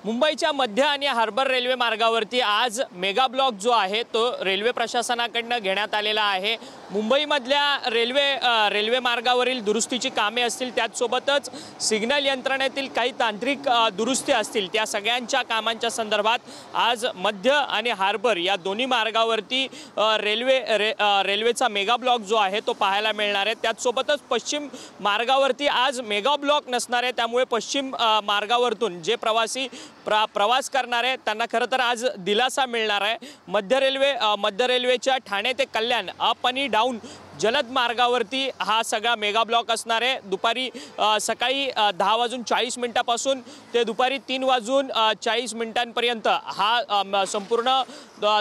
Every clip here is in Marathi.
मुंबईच्या मध्य आणि हार्बर रेल्वे मार्गावरती आज मेगा ब्लॉक जो आहे तो रेल्वे प्रशासनाकडून घेण्यात आलेला आहे। मुंबईमधल्या रेल्वे मार्गावरील दुरुस्तीची कामे असतील, त्याचसोबतच सिग्नल यंत्रणेतील काही तांत्रिक दुरुस्ती असतील, त्या सगळ्यांच्या कामांच्या संदर्भात आज मध्य आणि हार्बर या दोन्ही मार्गावरती रेल्वेचा मेगा ब्लॉक जो आहे तो पाहायला मिळणार आहे। त्याचसोबतच पश्चिम मार्गावरती आज मेगा ब्लॉक नसणार आहे, त्यामुळे पश्चिम मार्गावरतून जे प्रवासी प्रवास करणार आहे त्यांना खरं तर आज दिलासा मिळणार आहे। मध्य रेल्वेच्या ठाणे ते कल्याण अप आणि डाऊन जलद मार्गावरती हा सगळा मेगा ब्लॉक असणार आहे। दुपारी सकाळी 10:40 पासून ते दुपारी 3:40 हा संपूर्ण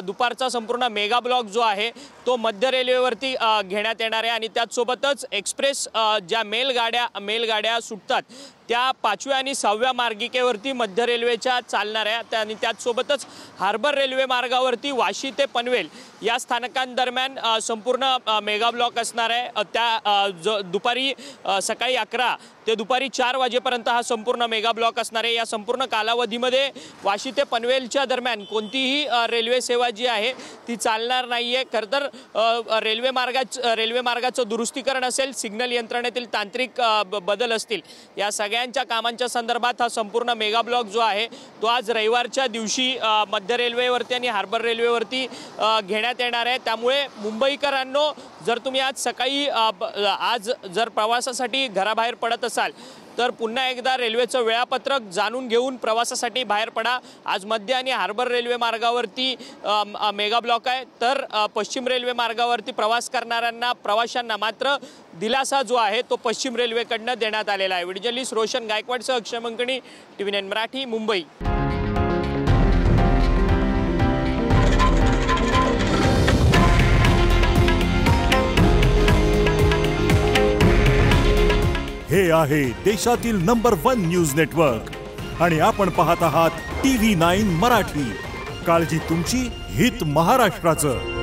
दुपारचा संपूर्ण मेगा ब्लॉक जो आहे तो मध्य रेल्वेवरती घेण्यात येणार आहे। आणि त्याचसोबतच एक्सप्रेस ज्या मेलगाड्या सुटतात त्या 5व्या आणि 6व्या मार्गिकेवरती मध्य रेल्वेच्या चालणार आहे। आणि त्याचसोबतच हार्बर रेल्वे मार्गावरती वाशी ते पनवेल या स्थानकांदरम्यान संपूर्ण मेगा ब्लॉक असणार आहे। त्या दुपारी सकाळी 11 ते दुपारी 4 वाजेपर्यंत हा संपूर्ण मेगा ब्लॉक असणार आहे। या संपूर्ण कालावधीमध्ये वाशी ते पनवेलच्या दरम्यान कोणतीही रेल्वे सेवा जी आहे ती चालणार नाहीये। खरं तर रेल्वे मार्गाचं दुरुस्तीकरण असेल, सिग्नल यंत्रणेतील तांत्रिक बदल असतील, या सगळ्यांच्या कामांच्या संदर्भात हा संपूर्ण मेगा ब्लॉक जो आहे तो आज रविवारच्या दिवशी मध्य रेल्वेवरती आणि हार्बर रेल्वेवरती घेण्यात येणार आहे। त्यामुळे मुंबईकरांनो, जर तुम्ही आज जर प्रवासासाठी घराबाहेर पडत असाल तर पुन्हा एकदा रेल्वेचं वेळापत्रक जाणून घेऊन प्रवासासाठी बाहेर पडा। आज मध्य आणि हार्बर रेल्वे मार्गावरती मेगा ब्लॉक आहे, तर पश्चिम रेल्वे मार्गावरती प्रवास करणाऱ्यांना प्रवाशांना मात्र दिलासा जो आहे तो पश्चिम रेल्वेकडून देण्यात आलेला आहे। व्हिडिओ जर्नलिस्ट रोशन गायकवाडसह अक्षय मंकणी, TV9 मराठी, मुंबई। हे आहे देशातील नंबर 1 न्यूज नेटवर्क आणि आपण पाहत आहात TV9 मराठी। काळजी तुमची, हित महाराष्ट्राचं।